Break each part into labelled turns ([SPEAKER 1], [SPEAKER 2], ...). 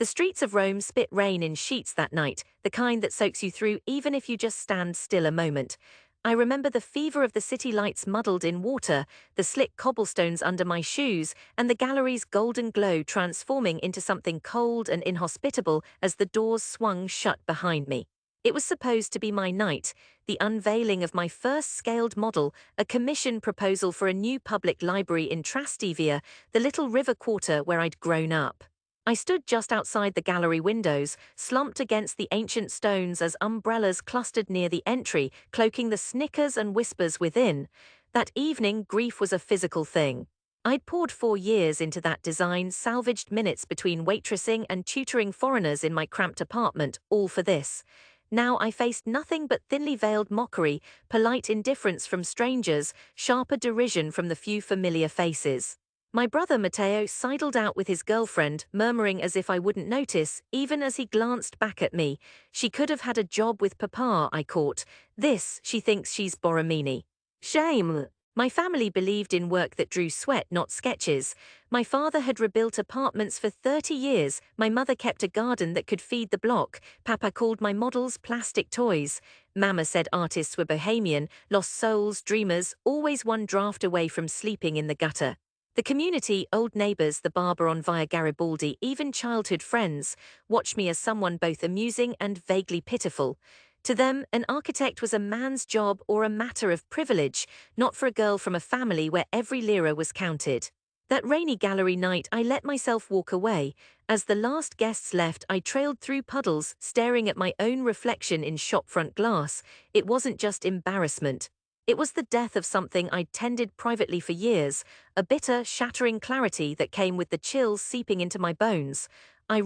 [SPEAKER 1] The streets of Rome spit rain in sheets that night, the kind that soaks you through even if you just stand still a moment. I remember the fever of the city lights muddled in water, the slick cobblestones under my shoes, and the gallery's golden glow transforming into something cold and inhospitable as the doors swung shut behind me. It was supposed to be my night, the unveiling of my first scaled model, a commission proposal for a new public library in Testaccio, the little river quarter where I'd grown up. I stood just outside the gallery windows, slumped against the ancient stones as umbrellas clustered near the entry, cloaking the snickers and whispers within. That evening, grief was a physical thing. I'd poured 4 years into that design, salvaged minutes between waitressing and tutoring foreigners in my cramped apartment, all for this. Now I faced nothing but thinly veiled mockery, polite indifference from strangers, sharper derision from the few familiar faces. My brother Matteo sidled out with his girlfriend, murmuring as if I wouldn't notice, even as he glanced back at me. She could have had a job with Papa, I caught. This, she thinks she's Borromini. Shame. My family believed in work that drew sweat, not sketches. My father had rebuilt apartments for 30 years. My mother kept a garden that could feed the block. Papa called my models plastic toys. Mama said artists were bohemian, lost souls, dreamers, always one draft away from sleeping in the gutter. The community, old neighbors, the barber on Via Garibaldi, even childhood friends, watched me as someone both amusing and vaguely pitiful. To them, an architect was a man's job or a matter of privilege, not for a girl from a family where every lira was counted. That rainy gallery night, I let myself walk away. As the last guests left, I trailed through puddles, staring at my own reflection in shopfront glass. It wasn't just embarrassment. It was the death of something I'd tended privately for years, a bitter, shattering clarity that came with the chills seeping into my bones. I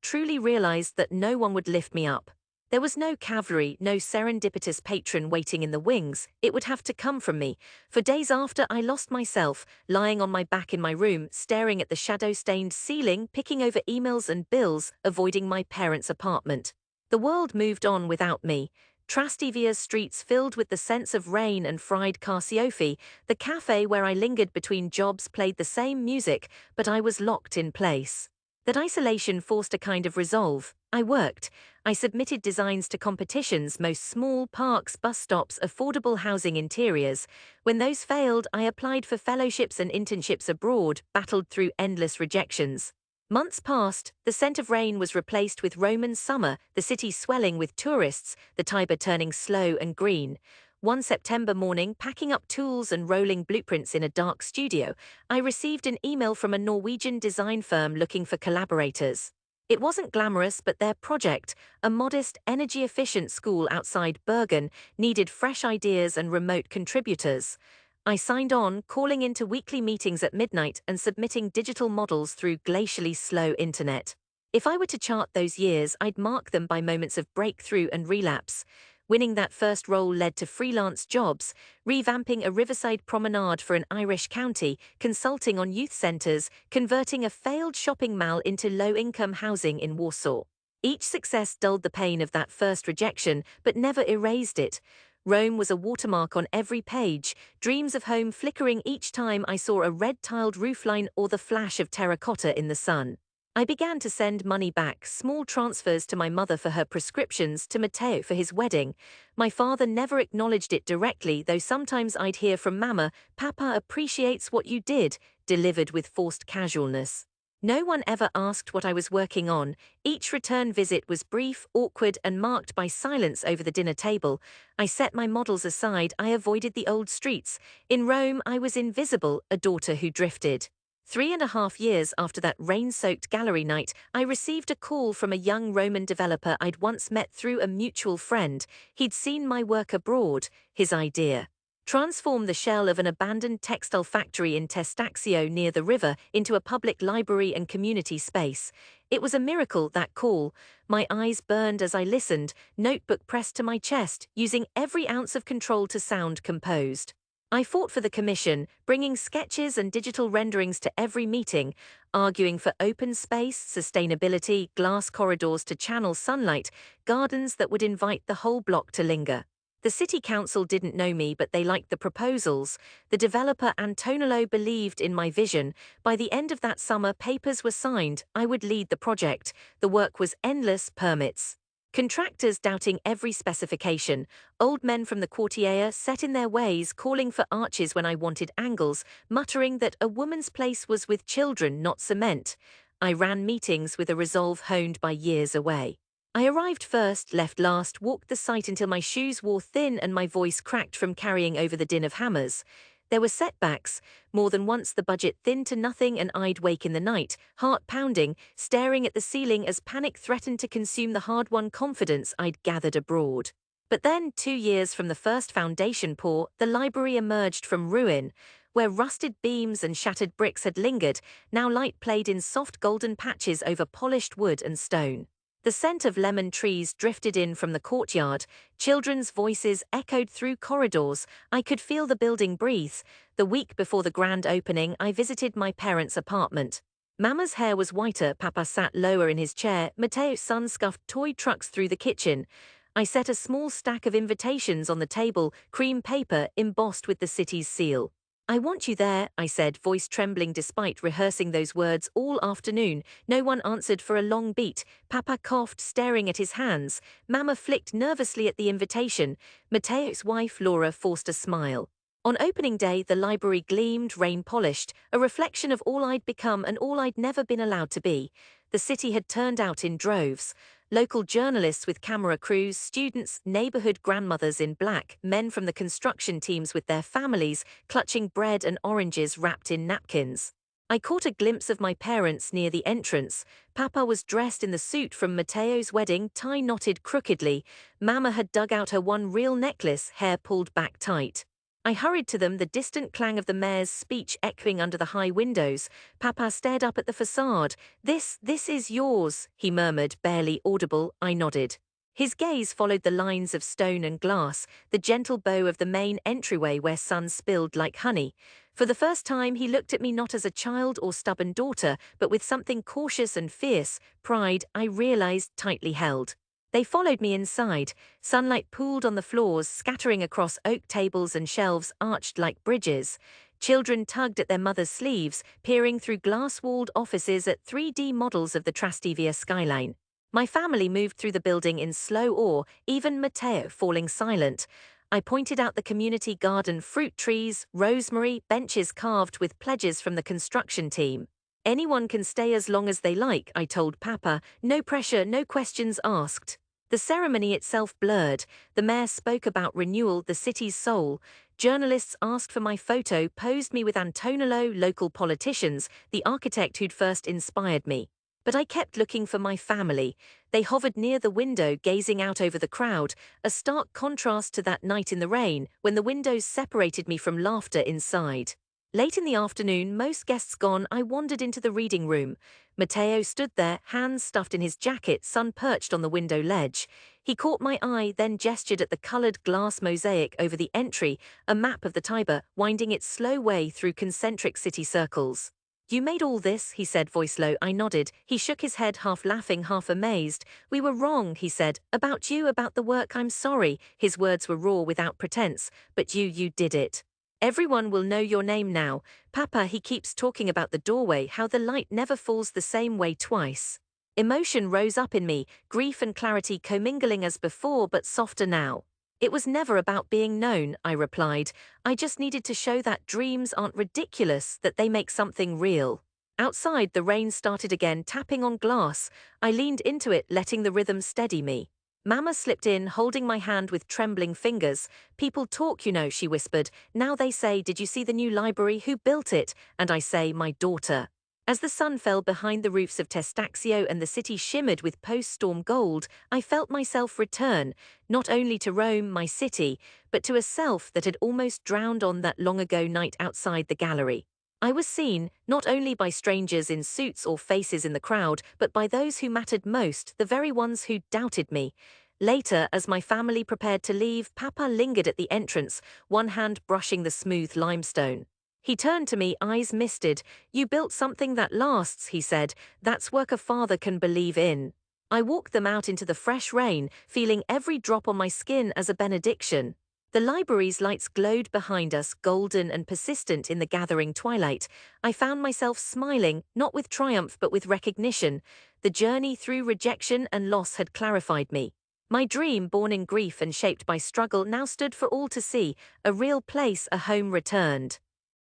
[SPEAKER 1] truly realized that no one would lift me up. There was no cavalry, no serendipitous patron waiting in the wings. It would have to come from me. For days after, I lost myself, lying on my back in my room, staring at the shadow-stained ceiling, picking over emails and bills, avoiding my parents' apartment. The world moved on without me. Trastivia's streets filled with the scents of rain and fried carciofi, the cafe where I lingered between jobs played the same music, but I was locked in place. That isolation forced a kind of resolve. I worked. I submitted designs to competitions, most small parks, bus stops, affordable housing interiors. When those failed, I applied for fellowships and internships abroad, battled through endless rejections. Months passed, the scent of rain was replaced with Roman summer, the city swelling with tourists, the Tiber turning slow and green. One September morning, packing up tools and rolling blueprints in a dark studio, I received an email from a Norwegian design firm looking for collaborators. It wasn't glamorous, but their project, a modest, energy-efficient school outside Bergen, needed fresh ideas and remote contributors. I signed on, calling into weekly meetings at midnight and submitting digital models through glacially slow internet. If I were to chart those years, I'd mark them by moments of breakthrough and relapse. Winning that first role led to freelance jobs, revamping a riverside promenade for an Irish county, consulting on youth centers, converting a failed shopping mall into low-income housing in Warsaw. Each success dulled the pain of that first rejection, but never erased it. Rome was a watermark on every page, dreams of home flickering each time I saw a red-tiled roofline or the flash of terracotta in the sun. I began to send money back, small transfers to my mother for her prescriptions, to Matteo for his wedding. My father never acknowledged it directly, though sometimes I'd hear from Mama, "Papa appreciates what you did," delivered with forced casualness. No one ever asked what I was working on. Each return visit was brief, awkward, and marked by silence over the dinner table. I set my models aside, I avoided the old streets. In Rome, I was invisible, a daughter who drifted. 3.5 years after that rain-soaked gallery night, I received a call from a young Roman developer I'd once met through a mutual friend. He'd seen my work abroad, his idea: transform the shell of an abandoned textile factory in Testaccio near the river into a public library and community space. It was a miracle, that call. My eyes burned as I listened, notebook pressed to my chest, using every ounce of control to sound composed. I fought for the commission, bringing sketches and digital renderings to every meeting, arguing for open space, sustainability, glass corridors to channel sunlight, gardens that would invite the whole block to linger. The city council didn't know me, but they liked the proposals. The developer Antonello believed in my vision. By the end of that summer, papers were signed. I would lead the project. The work was endless: permits, contractors doubting every specification, old men from the quartier set in their ways, calling for arches when I wanted angles, muttering that a woman's place was with children, not cement. I ran meetings with a resolve honed by years away. I arrived first, left last, walked the site until my shoes wore thin and my voice cracked from carrying over the din of hammers. There were setbacks. More than once the budget thinned to nothing and I'd wake in the night, heart pounding, staring at the ceiling as panic threatened to consume the hard-won confidence I'd gathered abroad. But then, 2 years from the first foundation pour, the library emerged from ruin. Where rusted beams and shattered bricks had lingered, now light played in soft golden patches over polished wood and stone. The scent of lemon trees drifted in from the courtyard. Children's voices echoed through corridors. I could feel the building breathe. The week before the grand opening, I visited my parents' apartment. Mama's hair was whiter, Papa sat lower in his chair, Matteo's son scuffed toy trucks through the kitchen. I set a small stack of invitations on the table, cream paper embossed with the city's seal. "I want you there," I said, voice trembling despite rehearsing those words all afternoon. No one answered for a long beat. Papa coughed, staring at his hands. Mama flicked nervously at the invitation. Matteo's wife, Laura, forced a smile. On opening day, the library gleamed, rain-polished, a reflection of all I'd become and all I'd never been allowed to be. The city had turned out in droves. Local journalists with camera crews, students, neighborhood grandmothers in black, men from the construction teams with their families, clutching bread and oranges wrapped in napkins. I caught a glimpse of my parents near the entrance. Papa was dressed in the suit from Matteo's wedding, tie knotted crookedly. Mama had dug out her one real necklace, hair pulled back tight. I hurried to them, the distant clang of the mayor's speech echoing under the high windows. Papa stared up at the facade. This is yours," he murmured, barely audible. I nodded. His gaze followed the lines of stone and glass, the gentle bow of the main entryway where sun spilled like honey. For the first time, he looked at me not as a child or stubborn daughter, but with something cautious and fierce, pride, I realized, tightly held. They followed me inside. Sunlight pooled on the floors, scattering across oak tables and shelves arched like bridges. Children tugged at their mothers' sleeves, peering through glass-walled offices at 3D models of the Trastevere skyline. My family moved through the building in slow awe, even Matteo falling silent. I pointed out the community garden, fruit trees, rosemary, benches carved with pledges from the construction team. "Anyone can stay as long as they like," I told Papa. "No pressure, no questions asked." The ceremony itself blurred. The mayor spoke about renewal, the city's soul. Journalists asked for my photo, posed me with Antonello, local politicians, the architect who'd first inspired me. But I kept looking for my family. They hovered near the window, gazing out over the crowd, a stark contrast to that night in the rain, when the windows separated me from laughter inside. Late in the afternoon, most guests gone, I wandered into the reading room. Matteo stood there, hands stuffed in his jacket, sun perched on the window ledge. He caught my eye, then gestured at the colored glass mosaic over the entry, a map of the Tiber, winding its slow way through concentric city circles. "You made all this," he said, voice low. I nodded. He shook his head, half laughing, half amazed. "We were wrong," he said. "About you, about the work, I'm sorry." His words were raw, without pretense. "But you did it. Everyone will know your name now. Papa, he keeps talking about the doorway, how the light never falls the same way twice." Emotion rose up in me, grief and clarity commingling as before, but softer now. "It was never about being known," I replied. "I just needed to show that dreams aren't ridiculous, that they make something real." Outside, the rain started again, tapping on glass. I leaned into it, letting the rhythm steady me. Mama slipped in, holding my hand with trembling fingers. "People talk, you know," she whispered. "Now they say, 'Did you see the new library? Who built it?' And I say, 'My daughter.'" As the sun fell behind the roofs of Testaccio and the city shimmered with post-storm gold, I felt myself return, not only to Rome, my city, but to a self that had almost drowned on that long-ago night outside the gallery. I was seen, not only by strangers in suits or faces in the crowd, but by those who mattered most, the very ones who doubted me. Later, as my family prepared to leave, Papa lingered at the entrance, one hand brushing the smooth limestone. He turned to me, eyes misted. "You built something that lasts," he said. "That's work a father can believe in." I walked them out into the fresh rain, feeling every drop on my skin as a benediction. The library's lights glowed behind us, golden and persistent in the gathering twilight. I found myself smiling, not with triumph but with recognition. The journey through rejection and loss had clarified me. My dream, born in grief and shaped by struggle, now stood for all to see, a real place, a home returned.